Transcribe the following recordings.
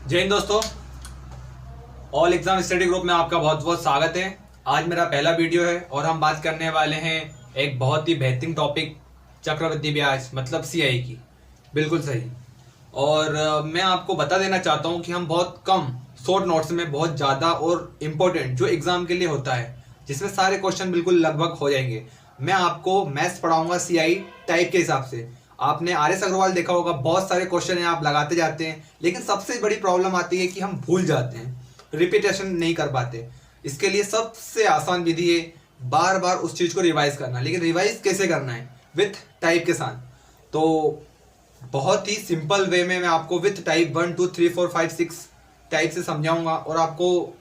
जय हिंद दोस्तों, all exam study group में आपका बहुत बहुत स्वागत है। आज मेरा पहला वीडियो है और हम बात करने वाले हैं एक बहुत ही बेहतरीन टॉपिक चक्रवृद्धि ब्याज मतलब सीआई की। बिल्कुल सही। और मैं आपको बता देना चाहता हूं कि हम बहुत कम शॉर्ट नोट्स में बहुत ज़्यादा और इम्पोर्टेंट जो एग्जाम के लिए होता है जिसमें सारे क्वेश्चन बिल्कुल लगभग हो जाएंगे। मैं आपको मैथ्स पढ़ाऊंगा सीआई टाइप के हिसाब से। आपने आर.एस. अग्रवाल देखा होगा, बहुत सारे क्वेश्चन हैं आप लगाते जाते हैं, लेकिन सबसे बड़ी प्रॉब्लम आती है कि हम भूल जाते हैं, रिपीटेशन नहीं कर पाते। इसके लिए सबसे आसान विधि है बार बार उस चीज़ को रिवाइज करना। लेकिन रिवाइज कैसे करना है? विथ टाइप के साथ। तो बहुत ही सिंपल वे में मैं आपको विथ टाइप 1 2 3 4 5 6 टाइप से समझाऊंगा और आपको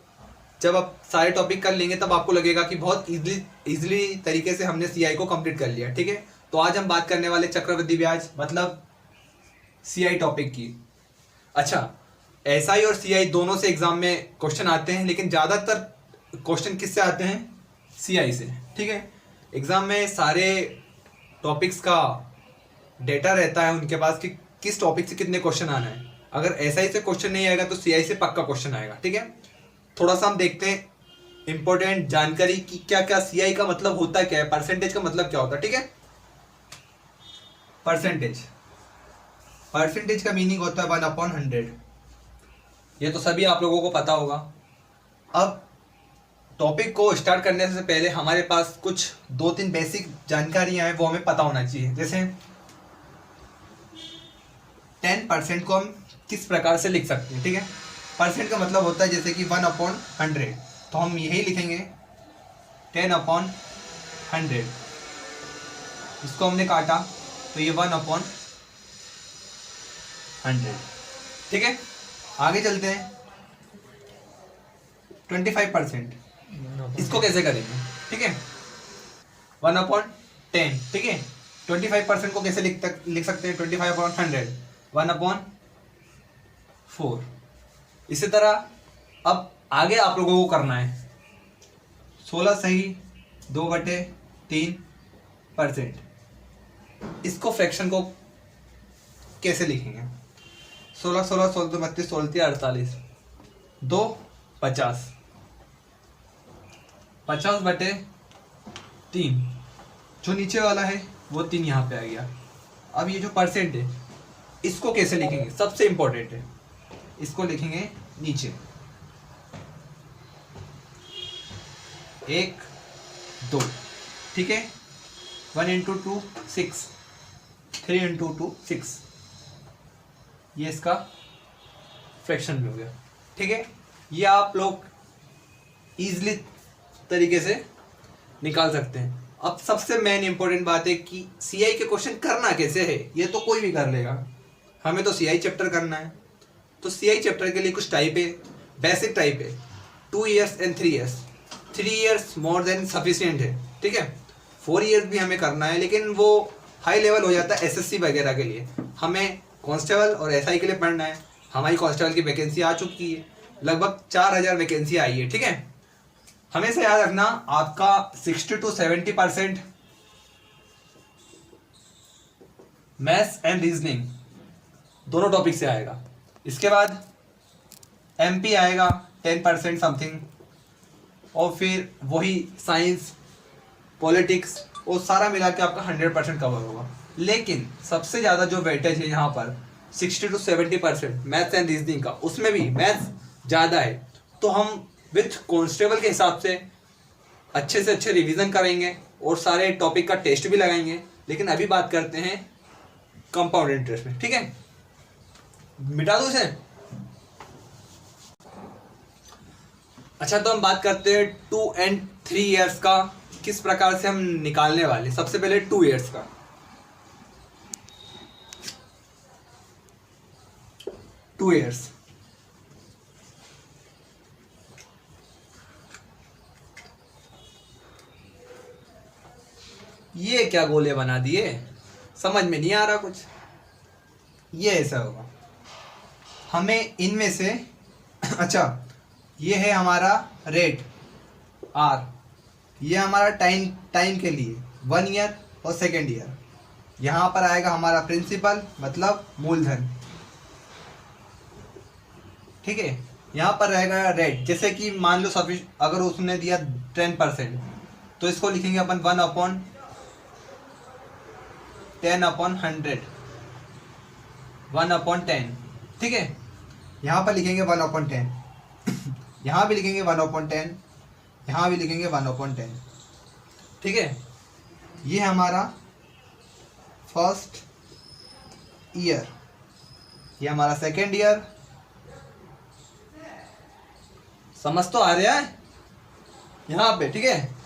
जब आप सारे टॉपिक कर लेंगे तब आपको लगेगा कि बहुत इजीली तरीके से हमने सीआई को कंप्लीट कर लिया। ठीक है, तो आज हम बात करने वाले चक्रवृद्धि ब्याज मतलब सीआई टॉपिक की। अच्छा, एसआई और सीआई दोनों से एग्जाम में क्वेश्चन आते हैं, लेकिन ज़्यादातर क्वेश्चन किससे आते हैं? सीआई से। ठीक है, एग्जाम में सारे टॉपिक्स का डेटा रहता है उनके पास कि किस टॉपिक से कितने क्वेश्चन आना है। अगर एसआई से क्वेश्चन नहीं आएगा तो सीआई से पक्का क्वेश्चन आएगा। ठीक है, थोड़ा सा हम देखते हैं इंपॉर्टेंट जानकारी कि क्या क्या सीआई का मतलब होता है, क्या है परसेंटेज का मतलब क्या होता है। ठीक है, परसेंटेज का मीनिंग होता है 1/100। ये तो सभी आप लोगों को पता होगा। अब टॉपिक को स्टार्ट करने से पहले हमारे पास कुछ 2-3 बेसिक जानकारियां हैं, वो हमें पता होना चाहिए। जैसे 10% को हम किस प्रकार से लिख सकते हैं। ठीक है, परसेंट का मतलब होता है जैसे कि 1/100, तो हम यही लिखेंगे 10/100। इसको हमने काटा तो ये 1/100। ठीक है, आगे चलते हैं। 25%, इसको कैसे करेंगे? ठीक है, 1/10। ठीक है, 25% को कैसे लिख सकते हैं? 25/100 1/4। इसी तरह अब आगे आप लोगों को करना है 16 सही 2/3%। इसको फ्रैक्शन को कैसे लिखेंगे? 16 16 16 32 16 48 2 50 50/3। जो नीचे वाला है वो 3 यहाँ पे आ गया। अब ये जो परसेंट है इसको कैसे लिखेंगे? सबसे इंपॉर्टेंट है, इसको लिखेंगे नीचे 1 2। ठीक है, 1 × 2 6, 3 × 2 6। ये इसका फ्रैक्शन भी हो गया। ठीक है, ये आप लोग इजीली तरीके से निकाल सकते हैं। अब सबसे मेन इंपॉर्टेंट बात है कि सीआई के क्वेश्चन करना कैसे है। ये तो कोई भी कर लेगा, हमें तो सीआई चैप्टर करना है। तो सीआई चैप्टर के लिए कुछ टाइप है, बेसिक टाइप है 2 years and 3 years। 3 years more than sufficient है। ठीक है, 4 years भी हमें करना है, लेकिन वो हाई लेवल हो जाता है एसएससी वगैरह के लिए। हमें कांस्टेबल और एसआई के लिए पढ़ना है। हमारी कांस्टेबल की वैकेंसी आ चुकी है, लगभग 4000 वैकेंसी आई है। ठीक है, हमेशा याद रखना आपका 60 to 70% मैथ्स एंड रीजनिंग दोनों टॉपिक से आएगा। इसके बाद एमपी आएगा 10% समथिंग, और फिर वही साइंस पॉलिटिक्स वो सारा मिला के आपका 100% कवर होगा। लेकिन सबसे ज़्यादा जो वेटेज है यहाँ पर 60 to 70% मैथ्स एंड रीजनिंग का, उसमें भी मैथ्स ज़्यादा है। तो हम विथ कांस्टेबल के हिसाब से अच्छे रिवीजन करेंगे और सारे टॉपिक का टेस्ट भी लगाएंगे। लेकिन अभी बात करते हैं कंपाउंड इंटरेस्ट में। ठीक है, मिटा दो इसे। अच्छा, तो हम बात करते हैं 2 and 3 years का, किस प्रकार से हम निकालने वाले। सबसे पहले 2 years का। 2 years ये क्या गोले बना दिए, समझ में नहीं आ रहा कुछ। ये ऐसा होगा, हमें इनमें से अच्छा, ये है हमारा रेट आर, ये हमारा टाइम के लिए 1 year और 2nd year। यहाँ पर आएगा हमारा प्रिंसिपल मतलब मूलधन। ठीक है। यहाँ पर रहेगा रेट, जैसे कि मान लो अगर उसने दिया 10%, तो इसको लिखेंगे अपन 1/10/100, 1/10, ठीक है। यहाँ पर लिखेंगे 1/10, यहाँ भी लिखेंगे 1/10, यहाँ भी लिखेंगे 1/10, ठीक है। ये हमारा फर्स्ट ईयर, ये हमारा सेकेंड ईयर। समझ तो आ रहा है यहाँ पे, ठीक है।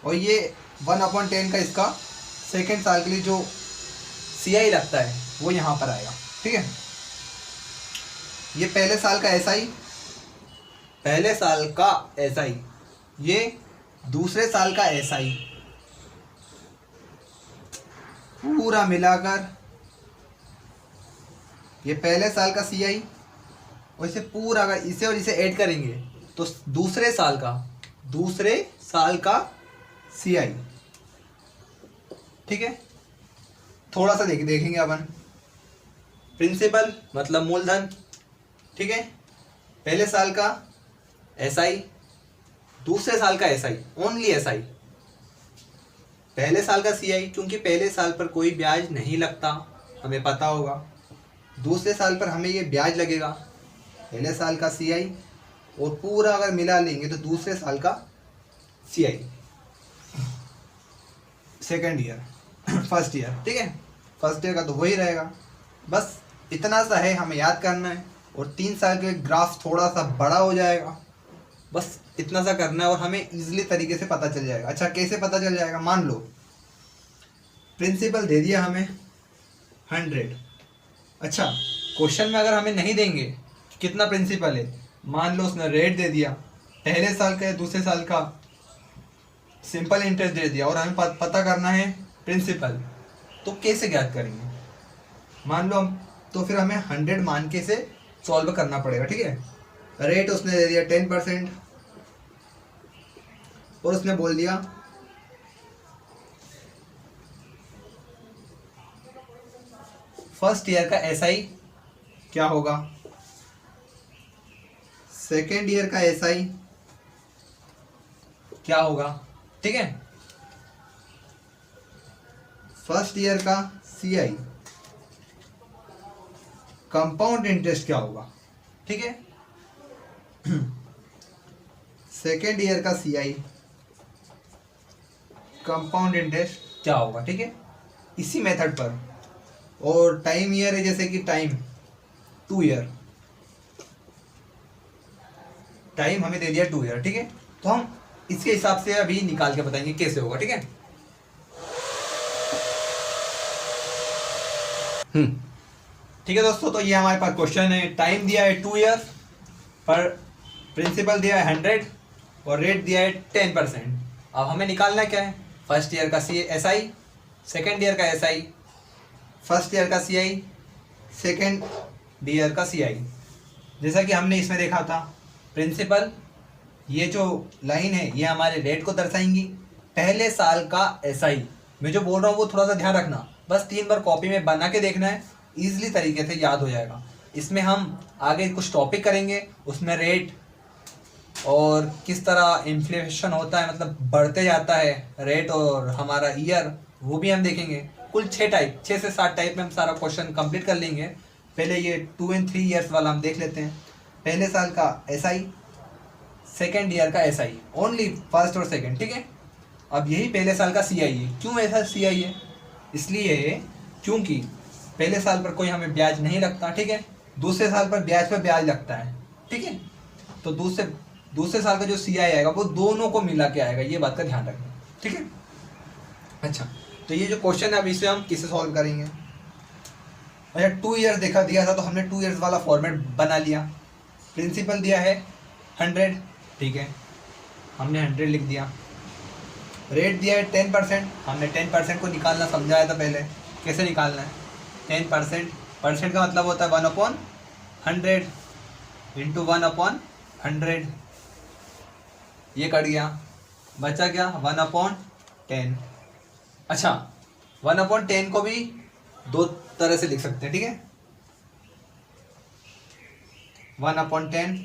और ये 1/10 का इसका सेकेंड साल के लिए जो CI लगता है वो यहाँ पर आएगा, ठीक है। ये पहले साल का SI, पहले साल का SI, ये दूसरे साल का SI, पूरा मिलाकर ये पहले साल का CI, और इसे पूरा अगर इसे और इसे ऐड करेंगे तो दूसरे साल का CI, ठीक है। थोड़ा सा देखेंगे अपन। प्रिंसिपल मतलब मूलधन, ठीक है। पहले साल का SI, दूसरे साल का SI, ओनली SI, पहले साल का CI, क्योंकि पहले साल पर कोई ब्याज नहीं लगता, हमें पता होगा। दूसरे साल पर हमें ये ब्याज लगेगा, पहले साल का CI और पूरा अगर मिला लेंगे तो दूसरे साल का CI, second year, first year, ठीक है। फर्स्ट ईयर का तो वही रहेगा। बस इतना सा है, हमें याद करना है, और 3 साल के ग्राफ थोड़ा सा बड़ा हो जाएगा, बस इतना सा करना है और हमें इजीली तरीके से पता चल जाएगा। अच्छा, कैसे पता चल जाएगा? मान लो प्रिंसिपल दे दिया हमें 100। अच्छा, क्वेश्चन में अगर हमें नहीं देंगे कितना प्रिंसिपल है, मान लो उसने रेट दे दिया, पहले साल का या दूसरे साल का सिंपल इंटरेस्ट दे दिया, और हमें पता करना है प्रिंसिपल, तो कैसे ज्ञात करेंगे? मान लो हम, तो फिर हमें 100 मान के से सॉल्व करना पड़ेगा, ठीक है। रेट उसने दे दिया 10%, और उसने बोल दिया फर्स्ट ईयर का SI क्या होगा, सेकेंड ईयर का SI क्या होगा, ठीक है। फर्स्ट ईयर का CI, कंपाउंड इंटरेस्ट क्या होगा, ठीक है। सेकेंड ईयर का CI, कंपाउंड इंटरेस्ट क्या होगा, ठीक है। इसी मेथड पर। और टाइम ईयर है, जैसे कि टाइम 2 ईयर, टाइम हमें दे दिया 2 ईयर, ठीक है। तो हम इसके हिसाब से अभी निकाल के बताएंगे कैसे होगा, ठीक है। ठीक है दोस्तों, तो ये हमारे पास क्वेश्चन है। टाइम दिया है 2 ईयर, पर प्रिंसिपल दिया है 100 और रेट दिया है 10%। अब हमें निकालना क्या है? फर्स्ट ईयर का SI, सेकेंड ईयर का SI, फर्स्ट ईयर का CI, सेकेंड ईयर का CI। जैसा कि हमने इसमें देखा था, प्रिंसिपल, ये जो लाइन है ये हमारे रेट को दर्शाएंगी। पहले साल का SI, मैं जो बोल रहा हूँ वो थोड़ा सा ध्यान रखना, बस 3 बार कॉपी में बना के देखना है, ईजिली तरीके से याद हो जाएगा। इसमें हम आगे कुछ टॉपिक करेंगे, उसमें रेट और किस तरह इन्फ्लेशन होता है, मतलब बढ़ते जाता है रेट, और हमारा ईयर, वो भी हम देखेंगे। कुल 6 से 7 टाइप में हम सारा क्वेश्चन कंप्लीट कर लेंगे। पहले ये 2 और 3 ईयर्स वाला हम देख लेते हैं। पहले साल का SI, सेकेंड ईयर का SI, ओनली फर्स्ट और सेकेंड, ठीक है। अब यही पहले साल का CI है। क्यों ऐसा CI है? इसलिए क्योंकि पहले साल पर कोई हमें ब्याज नहीं लगता, ठीक है। दूसरे साल पर ब्याज लगता है, ठीक है। तो दूसरे साल का जो CI आएगा वो दोनों को मिला के आएगा, ये बात का ध्यान रखना, ठीक है। अच्छा, तो ये जो क्वेश्चन है अब इसे हम किससे सॉल्व करेंगे? अच्छा, 2 ईयर्स दिया था, तो हमने 2 ईयर्स वाला फॉर्मेट बना लिया। प्रिंसिपल दिया है 100, ठीक है, हमने 100 लिख दिया। रेट दिया है 10%, हमने 10% को निकालना समझाया था पहले, कैसे निकालना है। 10% का मतलब होता है 1/100 इंटू 1/100, ये कट गया, बचा क्या 1/10। अच्छा, 1/10 को भी 2 तरह से लिख सकते हैं, ठीक है। 1/10,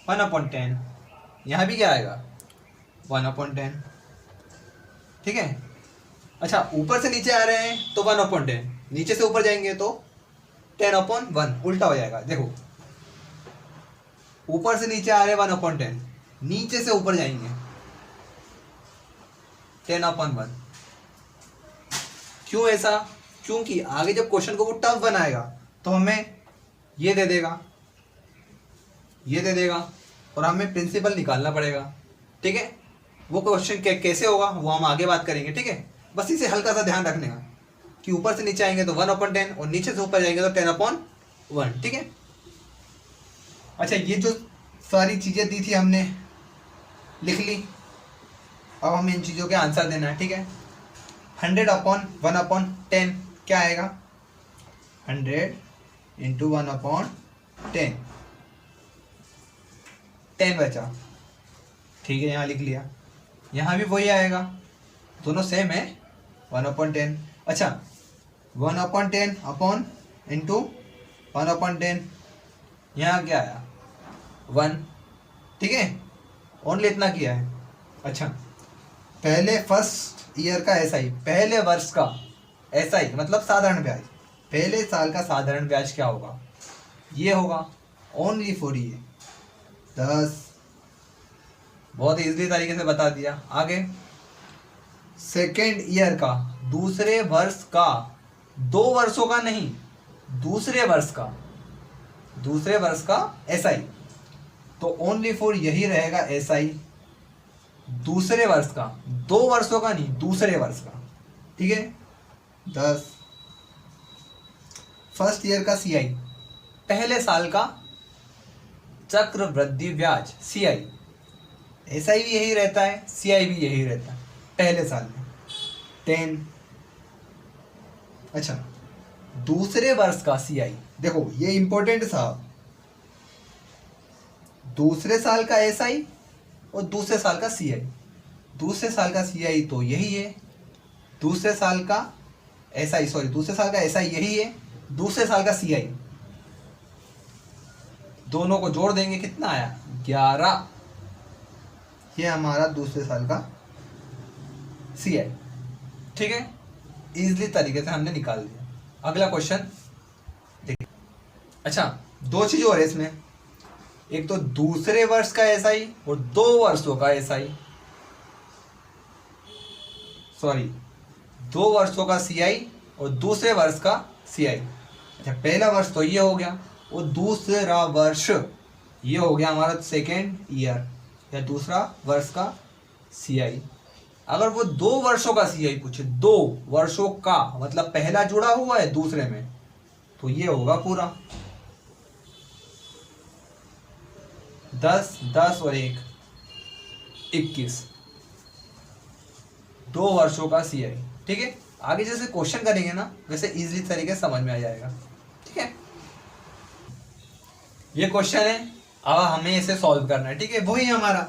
1/10। यहाँ भी क्या आएगा 1/10, ठीक है। अच्छा ऊपर से नीचे आ रहे हैं तो 1/10, नीचे से ऊपर जाएंगे तो 10/1, उल्टा हो जाएगा। देखो ऊपर से नीचे आ रहे हैं 1/10, नीचे से ऊपर जाएंगे 10/1। क्यों ऐसा? क्योंकि आगे जब क्वेश्चन को वो टफ बनाएगा तो हमें ये दे देगा, ये दे देगा, और हमें प्रिंसिपल निकालना पड़ेगा, ठीक है। वो क्वेश्चन कैसे होगा वो हम आगे बात करेंगे, ठीक है। बस इसे हल्का सा ध्यान रखने का कि ऊपर से नीचे आएंगे तो 1/10 और नीचे से ऊपर जाएंगे तो 10/1, ठीक है। अच्छा ये जो सारी चीज़ें दी थी हमने लिख ली, अब हमें इन चीज़ों के आंसर देना है, ठीक है। 100/1/10 क्या आएगा? 100 × 1/10, 10 बचा, ठीक है। यहाँ लिख लिया, यहाँ भी वही आएगा, दोनों सेम है 1/10। अच्छा 1/10 अपॉन इंटू 1/10, यहाँ क्या आया 1, ठीक है। ओनली इतना किया है। अच्छा पहले फर्स्ट ईयर का SI, पहले वर्ष का SI मतलब साधारण ब्याज, पहले साल का साधारण ब्याज क्या होगा? ये होगा ओनली फॉर ये 10। बहुत इजीली तरीके से बता दिया। आगे सेकेंड ईयर का, दूसरे वर्ष का, 2 वर्षों का नहीं, दूसरे वर्ष का, दूसरे वर्ष का SI, तो ओनली फॉर यही रहेगा SI दूसरे वर्ष का, 2 वर्षों का नहीं, दूसरे वर्ष का, ठीक है। 10 फर्स्ट ईयर का CI, पहले साल का चक्रवृद्धि ब्याज CI, SI भी यही रहता है, CI भी यही रहता है पहले साल में 10। अच्छा दूसरे वर्ष का CI, देखो ये इंपॉर्टेंट साहब, दूसरे साल का SI और दूसरे साल का CI, दूसरे साल का CI तो यही है, दूसरे साल का SI, सॉरी दूसरे साल का SI यही है, दूसरे साल का CI, दोनों को जोड़ देंगे कितना आया 11, ये हमारा दूसरे साल का CI, ठीक है। इजीली तरीके से हमने निकाल दिया। अगला क्वेश्चन देखिए। अच्छा 2 चीज और है इसमें, एक तो दूसरे वर्ष का SI और 2 वर्षों का SI, सॉरी 2 वर्षों का CI और दूसरे वर्ष का CI। अच्छा पहला वर्ष तो ये हो गया, और दूसरा वर्ष ये हो गया हमारा सेकेंड ईयर या दूसरा वर्ष का CI। अगर वो 2 वर्षों का CI पूछे, 2 वर्षों का मतलब पहला जुड़ा हुआ है दूसरे में, तो ये होगा पूरा 10, 10 और 1 21, 2 वर्षों का CI, ठीक है। आगे जैसे क्वेश्चन करेंगे ना वैसे इजीली तरीके से समझ में आ जाएगा, ठीक है। ये क्वेश्चन है, अब हमें इसे सॉल्व करना है, ठीक है। वही हमारा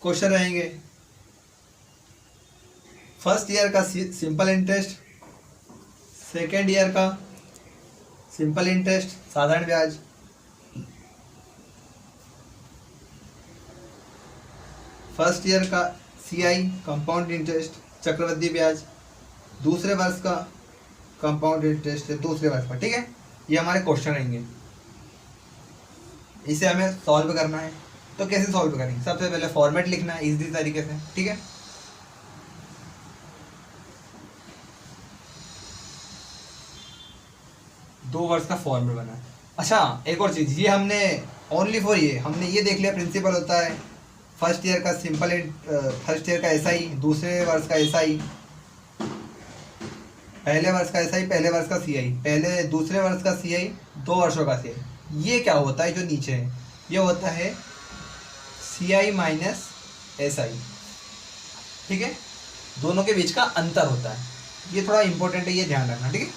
क्वेश्चन रहेंगे, फर्स्ट ईयर का सिंपल इंटरेस्ट, सेकेंड ईयर का सिंपल इंटरेस्ट साधारण ब्याज, फर्स्ट ईयर का CI कंपाउंड इंटरेस्ट चक्रवृद्धि ब्याज, दूसरे वर्ष का कंपाउंड इंटरेस्ट है दूसरे वर्ष का, ठीक है। ये हमारे क्वेश्चन रहेंगे, इसे हमें सॉल्व करना है। तो कैसे सॉल्व करेंगे? सबसे पहले फॉर्मेट लिखना है इजी तरीके से, ठीक है। दो वर्ड्स का फॉर्मेट बना है। अच्छा एक और चीज़, ये हमने ओनली फॉर ये हमने ये देख लिया प्रिंसिपल होता है फर्स्ट ईयर का सिंपल, फर्स्ट ईयर का SI, दूसरे वर्ष का SI, पहले वर्ष का SI, पहले वर्ष का CI, पहले दूसरे वर्ष का CI, 2 वर्षों का CI। ये क्या होता है जो नीचे है, ये होता है CI माइनस SI, ठीक है। दोनों के बीच का अंतर होता है, ये थोड़ा इंपॉर्टेंट है, ये ध्यान रखना, ठीक है।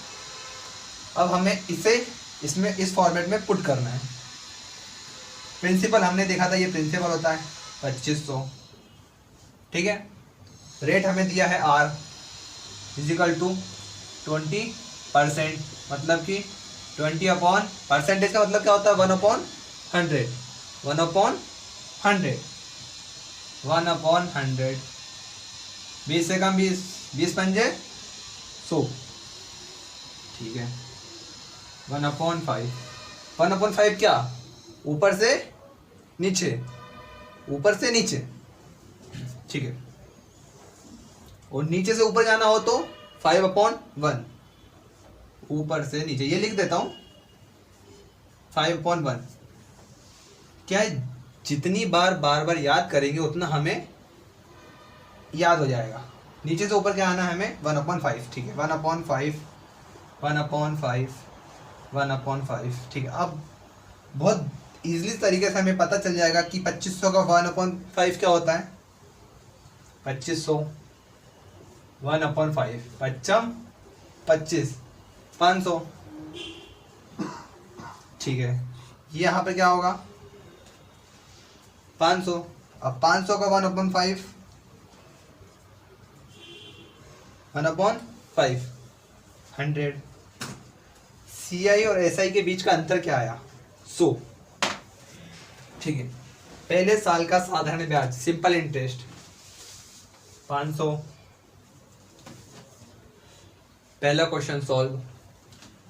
अब हमें इसे इसमें इस फॉर्मेट में पुट करना है। प्रिंसिपल हमने देखा था, ये प्रिंसिपल होता है 2500, ठीक है। रेट हमें दिया है R इजिकल टू 20%, मतलब कि 20 अपॉन परसेंटेज का मतलब क्या होता है 1/100, 1/100, 1/100, 20 से कम 20, 20 पंजे 100, ठीक है। 1/5, 1/5 क्या, ऊपर से नीचे, ऊपर से नीचे, ठीक है। और नीचे से ऊपर जाना हो तो 5/1, ऊपर से नीचे, ये लिख देता हूं 5/1। क्या है, जितनी बार बार याद करेंगे उतना हमें याद हो जाएगा। नीचे से ऊपर क्या आना है हमें 1/5, ठीक है। 1/5, 1/5, 1/5, ठीक है। अब बहुत इजीली तरीके से हमें पता चल जाएगा कि 2500 का 1/5 क्या होता है। 2500 1/5, 55 25, 500, ठीक है। ये यहाँ पे क्या होगा 500। अब 500 का 1/5, 1/5, 100। CI और SI के बीच का अंतर क्या आया 100, ठीक है। पहले साल का साधारण ब्याज सिंपल इंटरेस्ट 500। पहला क्वेश्चन सॉल्व।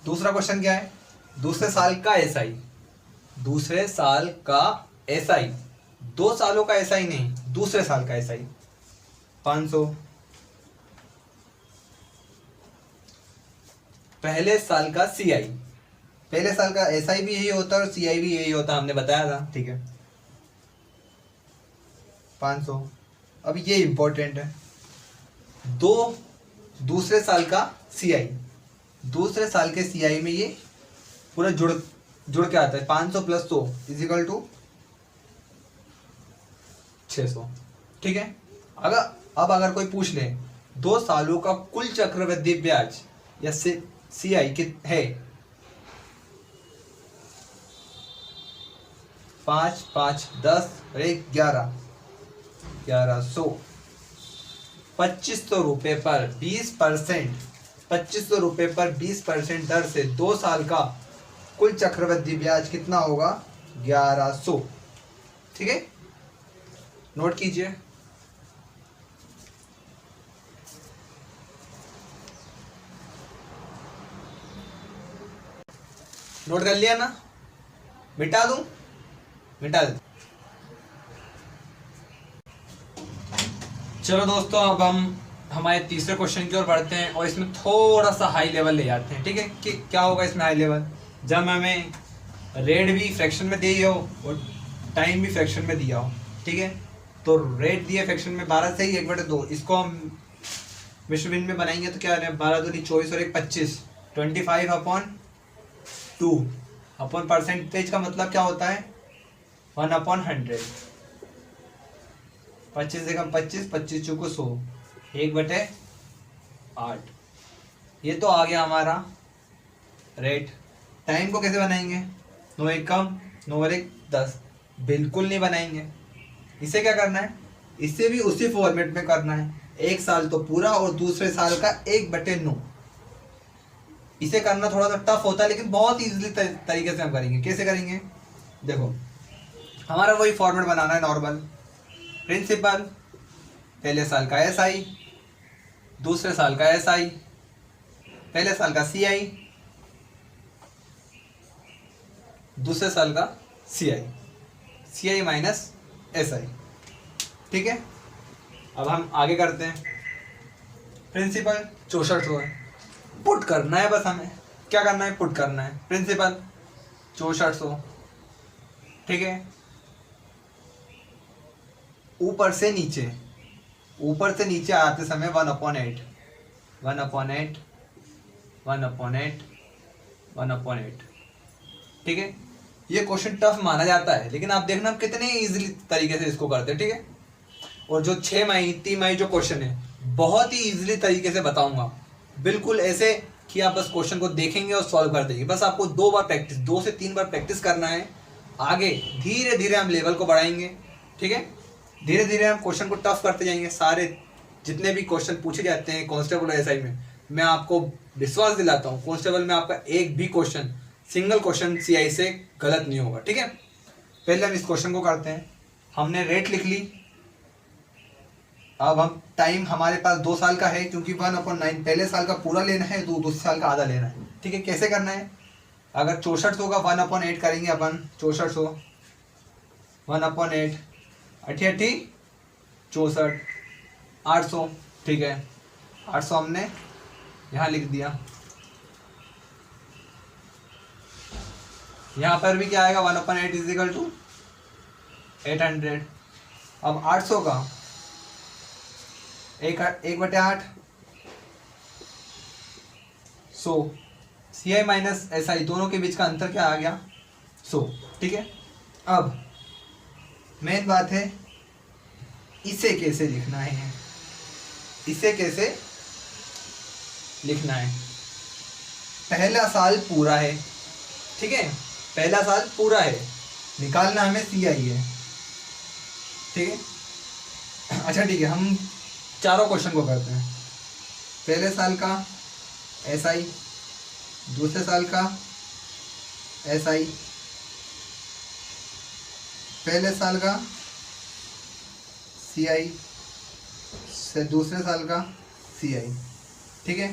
दूसरा क्वेश्चन क्या है, दूसरे साल का SI, दूसरे साल का SI, 2 सालों का SI नहीं, दूसरे साल का SI 500। पहले साल का CI, पहले साल का SI भी यही होता है और CI भी यही होता है, हमने बताया था, ठीक है। 500। अब ये इंपॉर्टेंट है, दूसरे साल का CI, दूसरे साल के CI में ये पूरा जुड़ के आता है 500 + 100 = 600, ठीक है। अगर कोई पूछ ले 2 सालों का कुल चक्रवृद्धि ब्याज या CI है 5, 5, 10 और 1 11, 1100, 2500 रुपये पर 20%, 2500 रुपये पर 20% दर से 2 साल का कुल चक्रवृद्धि ब्याज कितना होगा 1100, ठीक है। नोट कीजिए। नोट कर लिया ना, मिटा दूं, मिटा दे। चलो दोस्तों, अब हम हमारे तीसरे क्वेश्चन की ओर बढ़ते हैं और इसमें थोड़ा सा हाई लेवल ले जाते हैं, ठीक है। कि क्या होगा इसमें हाई लेवल, जब हमें रेट भी फ्रैक्शन में दी हो और टाइम भी फ्रैक्शन में दिया हो, ठीक है। तो रेट दिए फ्रैक्शन में 12 से ही 1/2, इसको हम मिश्र भिन्न में बनाएंगे तो क्या है 12 दूनी 24 और 1 25, 25/2 अपॉन परसेंटेज का मतलब क्या होता है 1/100, 25 से कम 25, 25 चौको 100, 1/8। ये तो आ गया हमारा रेट। टाइम को कैसे बनाएंगे, 9 1 कम, 9 और 1 10, बिल्कुल नहीं बनाएंगे। इसे क्या करना है, इसे भी उसी फॉर्मेट में करना है, 1 साल तो पूरा और दूसरे साल का 1/9। इसे करना थोड़ा सा टफ होता है लेकिन बहुत इजीली तरीके से हम करेंगे। कैसे करेंगे, देखो हमारा वही फॉर्मेट बनाना है नॉर्मल। प्रिंसिपल, पहले साल का SI, दूसरे साल का SI, पहले साल का CI, दूसरे साल का CI माइनस SI, ठीक है। अब हम आगे करते हैं। प्रिंसिपल 6400 है, पुट करना है, बस हमें क्या करना है, पुट करना है। प्रिंसिपल 6400, ठीक है। ऊपर से नीचे आते समय 1/8, 1/8, 1/8, 1/8, ठीक है। ये क्वेश्चन टफ माना जाता है लेकिन आप देखना हम कितने इजीली तरीके से इसको करते हैं, ठीक है। और जो 6 माही 3 माही जो क्वेश्चन है बहुत ही इजीली तरीके से बताऊंगा, बिल्कुल ऐसे कि आप बस क्वेश्चन को देखेंगे और सॉल्व कर देंगे। बस आपको 2 से 3 बार प्रैक्टिस करना है। आगे धीरे धीरे हम लेवल को बढ़ाएंगे, ठीक है। धीरे धीरे हम क्वेश्चन को टफ करते जाएंगे। सारे जितने भी क्वेश्चन पूछे जाते हैं कांस्टेबल और SI में, मैं आपको विश्वास दिलाता हूँ कांस्टेबल में आपका एक भी क्वेश्चन सिंगल क्वेश्चन सीआई से गलत नहीं होगा, ठीक है। पहले हम इस क्वेश्चन को करते हैं। हमने रेट लिख ली। अब हम टाइम हमारे पास 2 साल का है, क्योंकि 1/9 पहले साल का पूरा लेना है, दूसरे साल का आधा लेना है, ठीक है। कैसे करना है? अगर 6400 का 1/8 करेंगे अपन, 6400 1/8 अठी 64 800, ठीक है। 800 हमने यहाँ लिख दिया। यहाँ पर भी क्या आएगा? 1/8 इजिकल टू 800। अब 800 का 1/8 100। सी आई माइनस एस आई दोनों के बीच का अंतर क्या आ गया? 100, ठीक है। अब मेन बात है, इसे कैसे लिखना है? इसे कैसे लिखना है? पहला साल पूरा है, ठीक है। पहला साल पूरा है, निकालना हमें सी आई है, ठीक है। अच्छा ठीक है, हम चारों क्वेश्चन को करते हैं। पहले साल का एस आई, दूसरे साल का एस आई, पहले साल का सी आई, दूसरे साल का सी आई, ठीक है।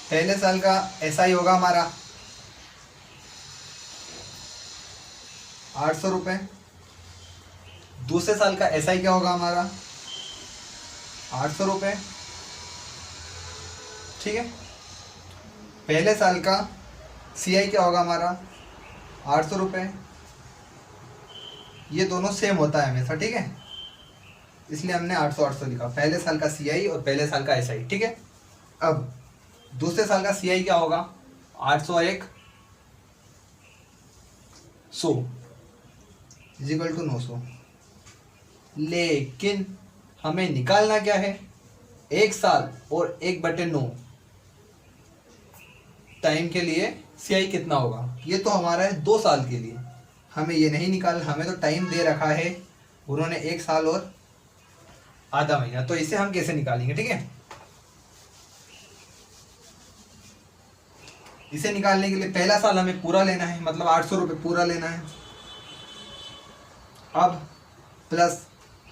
पहले साल का एस आई होगा हमारा 800 रुपये। दूसरे साल का एस आई क्या होगा हमारा? 800 रुपये, ठीक है। पहले साल का सी आई क्या होगा हमारा? 800 रुपये। ये दोनों सेम होता है हमेशा, ठीक है, इसलिए हमने 800 लिखा। पहले साल का सी आई और पहले साल का एस आई, ठीक है। अब दूसरे साल का सी आई क्या होगा? 800 और 100 इजिकल टू 900। लेकिन हमें निकालना क्या है? 1 साल और 1/9 टाइम के लिए सी आई कितना होगा? ये तो हमारा है 2 साल के लिए, हमें ये नहीं निकाल, हमें तो टाइम दे रखा है उन्होंने 1 साल और आधा महीना। तो इसे हम कैसे निकालेंगे? ठीक है, इसे निकालने के लिए पहला साल हमें पूरा लेना है, मतलब 800 रुपये पूरा लेना है। अब प्लस,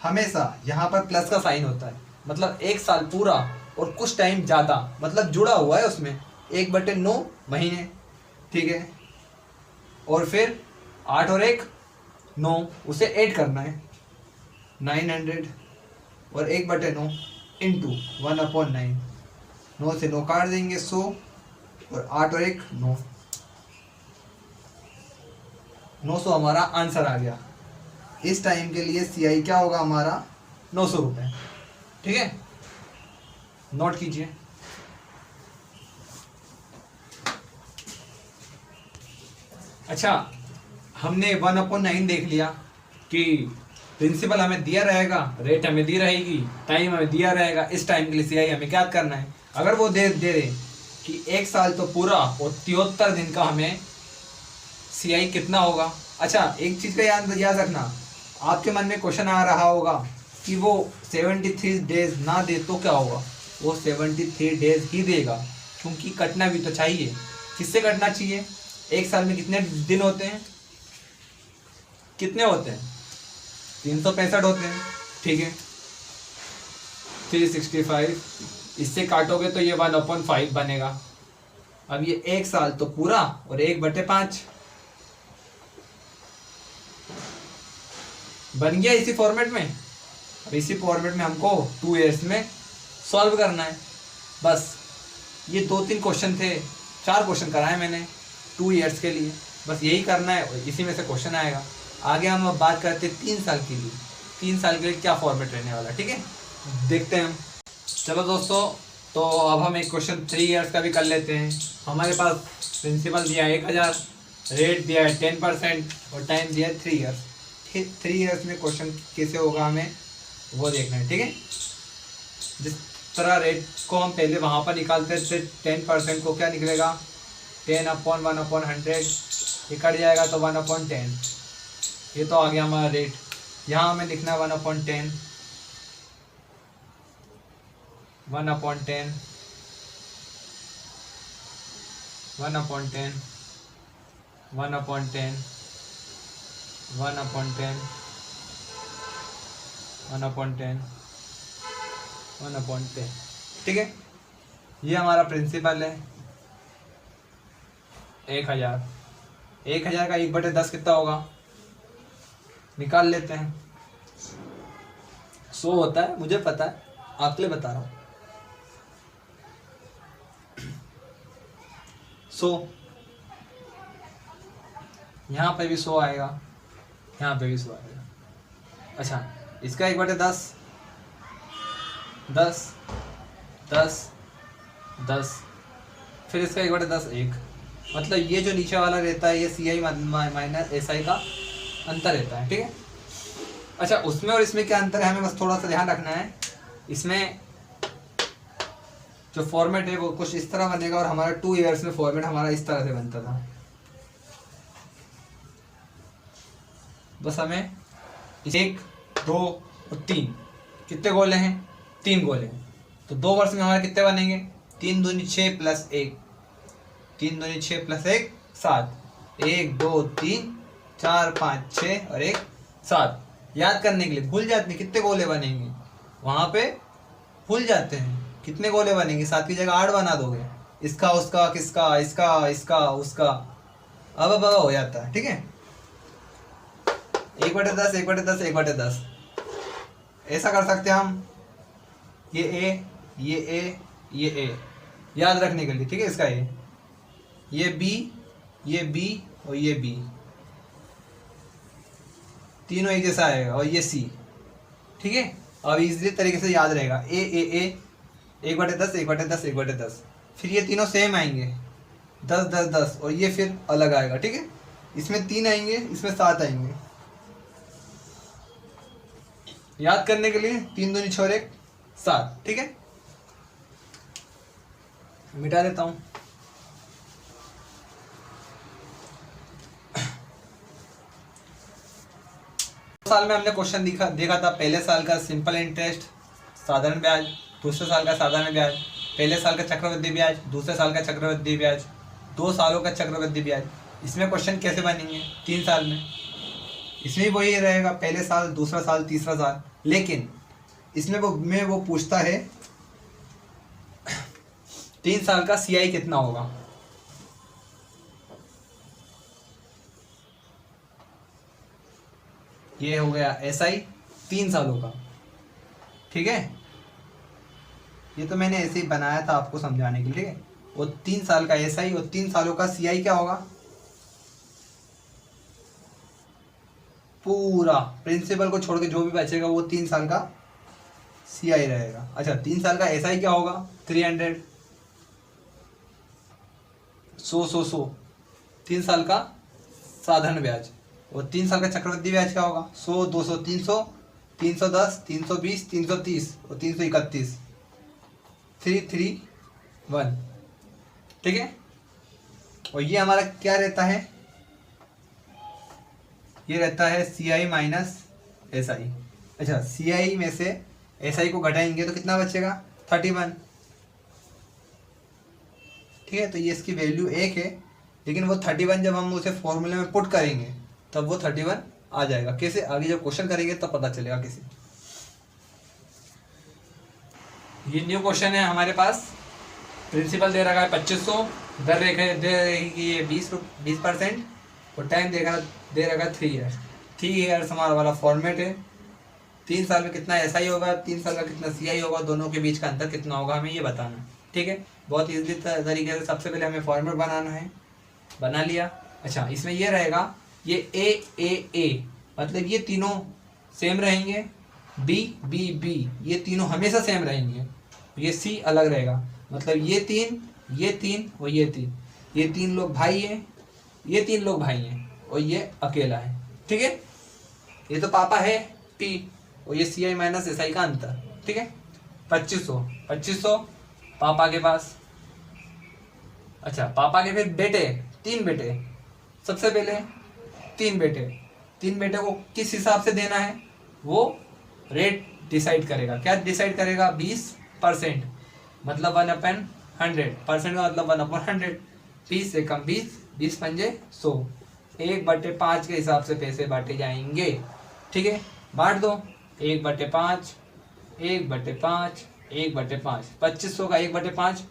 हमेशा यहाँ पर प्लस का साइन होता है, मतलब 1 साल पूरा और कुछ टाइम ज़्यादा, मतलब जुड़ा हुआ है उसमें 1/9 महीने, ठीक है। और फिर 8 और 1 9, उसे ऐड करना है 900 और 1/9 इंटू 1/9, 9 से 9 काट देंगे 100 और 8 और 1 9, 900 हमारा आंसर आ गया। इस टाइम के लिए सी आई क्या होगा हमारा? 900 रुपये, ठीक है, नोट कीजिए। अच्छा, हमने 1/9 देख लिया कि प्रिंसिपल हमें दिया रहेगा, रेट हमें दी रहेगी, टाइम हमें दिया रहेगा। इस टाइम के लिए सी आई हमें क्या करना है? अगर वो दे रहे कि 1 साल तो पूरा और 73 दिन का, हमें सी आई कितना होगा? अच्छा, एक चीज़ का याद रखना, आपके मन में क्वेश्चन आ रहा होगा कि वो 73 डेज ना दे तो क्या होगा? वो 73 डेज ही देगा, क्योंकि कटना भी तो चाहिए। किससे कटना चाहिए? 1 साल में कितने दिन होते हैं? कितने होते हैं? 365 होते हैं, ठीक है। 365, इससे काटोगे तो ये 1/5 बनेगा। अब ये 1 साल तो पूरा और 1/5 बन गया इसी फॉर्मेट में। अब इसी फॉर्मेट में हमको 2 ईयर्स में सॉल्व करना है। बस ये 2-3 क्वेश्चन थे, 4 क्वेश्चन कराए मैंने 2 ईयर्स के लिए, बस यही करना है और इसी में से क्वेश्चन आएगा। आगे हम अब बात करते हैं 3 साल के लिए। 3 साल के लिए क्या फॉर्मेट रहने वाला है, ठीक है, देखते हैं हम। चलो दोस्तों, तो अब हम एक क्वेश्चन 3 ईयर्स का भी कर लेते हैं। हमारे पास प्रिंसिपल दिया है 1000, रेट दिया है 10% और टाइम दिया है 3 ईयर्स। 3 ईयर्स में क्वेश्चन कैसे होगा हमें वो देखना है, ठीक है। जिस तरह रेट को हम पहले वहाँ पर निकालते थे, 10% को क्या निकलेगा? 10/1/100, ये कट जाएगा तो 1/10। ये तो आ गया हमारा रेट। यहाँ हमें लिखना है 1/10, 1/10, 1/10, 1/10 1/10 1/10 1/10। ठीक है, ये हमारा प्रिंसिपल है। 1000 1000 का 1/10 कितना होगा, निकाल लेते हैं। 100 होता है, मुझे पता है, आपके लिए बता रहा हूँ। 100, यहाँ पे भी 100 आएगा, यहाँ पे भी 100 आएगा। अच्छा, इसका 1/10 10 10 10, फिर इसका 1/10 1। मतलब ये जो नीचे वाला रहता है ये CI माइनस SI का अंतर रहता है। ठीक है, अच्छा उसमें और इसमें क्या अंतर है हमें बस थोड़ा सा ध्यान रखना है। इसमें जो फॉर्मेट है वो कुछ इस तरह बनेगा और हमारा 2 ईयर्स में फॉर्मेट हमारा इस तरह से बनता था। बस हमें 1 2 और 3 कितने गोले हैं, 3 गोले हैं, तो 2 वर्ष में हमारे कितने बनेंगे, 3 दूनी 6 प्लस 1, 3 दूनी 6 प्लस 1 7, 1 2 3 4 5 6 और 1 7। याद करने के लिए भूल जाते हैं कितने गोले बनेंगे, वहाँ पे भूल जाते हैं कितने गोले बनेंगे, 7 की जगह 8 बना दोगे, इसका उसका किसका इसका इसका उसका, अब हो जाता है। ठीक है, 1/10 1/10 1/10 ऐसा कर सकते हैं हम, ये A ये A ये A याद रखने के लिए। ठीक है, इसका A, ये B और ये B तीनों एक जैसा आएगा और ये C। ठीक है, अब इसी तरीके से याद रहेगा A 1/10 1/10 1/10, फिर ये तीनों सेम आएंगे 10 10 10 और ये फिर अलग आएगा। ठीक है, इसमें 3 आएंगे, इसमें 7 आएंगे। याद करने के लिए 3 दूनी 6 और 1 7। ठीक है, मिटा देता हूं। साल में हमने क्वेश्चन देखा था, पहले साल का सिंपल इंटरेस्ट साधारण ब्याज, दूसरे साल का साधारण ब्याज, पहले साल का चक्रवृद्धि ब्याज, दूसरे साल का चक्रवृद्धि ब्याज, 2 सालों का चक्रवृद्धि ब्याज। इसमें क्वेश्चन कैसे बनेंगे 3 साल में, इसमें वही रहेगा, पहले साल दूसरा साल तीसरा साल, लेकिन इसमें वो पूछता है 3 साल का CI कितना होगा। ये हो गया SI 3 सालों का। ठीक है, ये तो मैंने ऐसे ही बनाया था आपको समझाने के लिए। ठीक है, वो 3 साल का SI और 3 सालों का CI क्या होगा, पूरा प्रिंसिपल को छोड़ के जो भी बचेगा वो 3 साल का CI रहेगा। अच्छा, 3 साल का SI क्या होगा, 300 100 3 साल का साधारण ब्याज, और 3 साल का चक्रवृद्धि ब्याज क्या होगा, 100 200 300 310 320 330 और 331 331। ठीक है, और ये हमारा क्या रहता है, ये रहता है CI माइनस SI। अच्छा, CI में से SI को घटाएंगे तो कितना बचेगा, 31। ठीक है, तो ये इसकी वैल्यू 1 है, लेकिन वो 31 जब हम उसे फॉर्मूले में पुट करेंगे तब वो 31 आ जाएगा। कैसे, आगे जब क्वेश्चन करेंगे तब पता चलेगा कैसे। ये न्यू क्वेश्चन है हमारे पास, प्रिंसिपल दे रखा है 2500, दर दे रहेगी ये 20% और टाइम दे रखा है 3 ईयर। 3 ईयर्स हमारा वाला फॉर्मेट है। 3 साल में कितना SI होगा, 3 साल का कितना CI होगा, दोनों के बीच का अंतर कितना होगा, हमें ये बताना है। ठीक है, बहुत ईजी तरीके से सबसे पहले हमें फॉर्मेट बनाना है, बना लिया। अच्छा, इसमें ये रहेगा, ये A मतलब ये तीनों सेम रहेंगे, B ये तीनों हमेशा सेम रहेंगे, ये C अलग रहेगा, मतलब ये 3 और ये 3, ये 3 लोग भाई हैं, ये 3 लोग भाई हैं और ये अकेला है। ठीक है, ये तो पापा है P और ये CI माइनस SI का अंतर। ठीक है, 2500 पापा के पास। अच्छा, पापा के फिर बेटे, 3 बेटे, सबसे पहले 3 बेटे को किस हिसाब से देना है, वो रेट डिसाइड करेगा। क्या डिसाइड करेगा, 20%, मतलब 1/100, परसेंट का मतलब 1/100, 20 से कम 20, 20 पंजे 100, 1/5 के हिसाब से पैसे बांटे जाएंगे। ठीक है, बांट दो। 1/5, 1/5, 1/5, 2500 का 1/5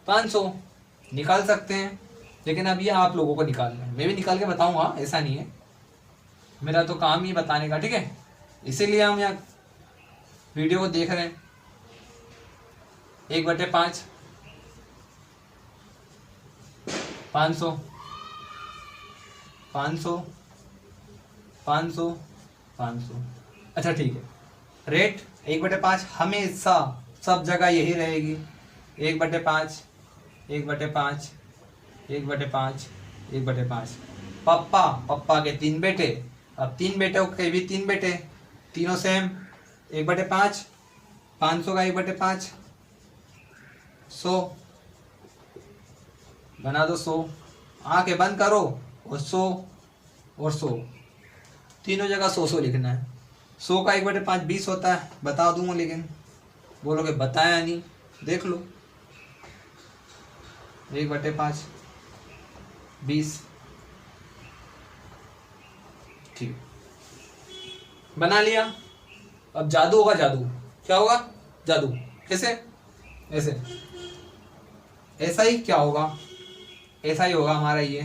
500 निकाल सकते हैं। लेकिन अब ये आप लोगों को निकालना है, मैं भी निकाल के बताऊंगा, ऐसा नहीं है, मेरा तो काम ही बताने का। ठीक है, इसीलिए हम यहाँ वीडियो को देख रहे हैं। 1/5 500, 500, 500, 500। अच्छा ठीक है, रेट 1/5 हमेशा सब जगह यही रहेगी। 1/5, 1/5, 1/5, 1/5। पप्पा के 3 बेटे, अब 3 बेटों के भी 3 बेटे, तीनों सेम। 1/5, 500 का 1/5, 100 बना दो। 100 आंखें बंद करो और 100 और 100, तीनों जगह 100 लिखना है। 100 का 1/5 20 होता है, बता दूंगा, लेकिन बोलोगे बताया नहीं, देख लो। 1/5 20, ठीक, बना लिया। अब जादू होगा, जादू क्या होगा? जादू कैसे? ऐसे, ऐसा ही क्या होगा? ऐसा ही होगा हमारा ये।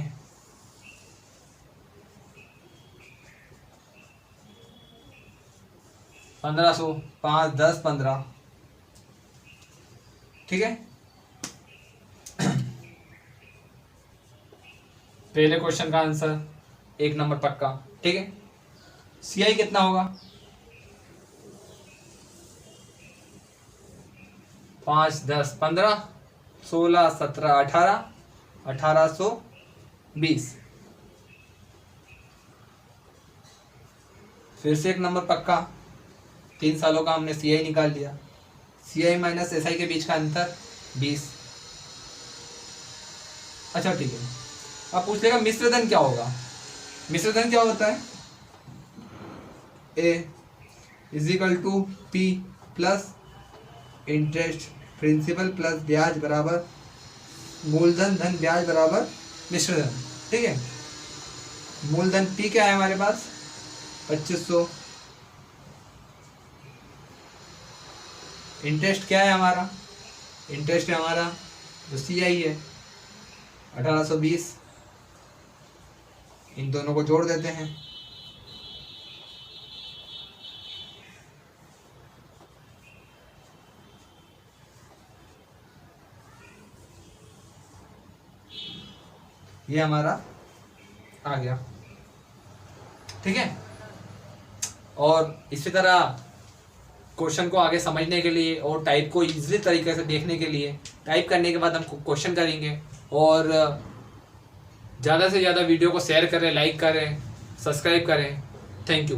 $1500, 5, 10, 15। ठीक है, पहले क्वेश्चन का आंसर 1 नंबर पक्का। ठीक है, CI कितना होगा? 5, 10, 15, 16, 17, 18, 1820। फिर से 1 नंबर पक्का। 3 सालों का हमने CI निकाल लिया। CI माइनस SI के बीच का अंतर 20। अच्छा ठीक है, अब पूछ लेगा मिश्र धन क्या होगा? मिश्र धन क्या होता है? A = P plus interest principal plus ब्याज बराबर मूलधन धन ब्याज बराबर मिश्र धन। ठीक है, मूलधन P क्या है हमारे पास? 2500। इंटरेस्ट क्या है हमारा? इंटरेस्ट है हमारा जो CI है 1820। इन दोनों को जोड़ देते हैं। ये हमारा आ गया। ठीक है, और इसी तरह क्वेश्चन को आगे समझने के लिए और टाइप को इजीली तरीके से देखने के लिए टाइप करने के बाद हम क्वेश्चन करेंगे। और ज़्यादा से ज़्यादा वीडियो को शेयर करें, लाइक करें, सब्सक्राइब करें। Thank you.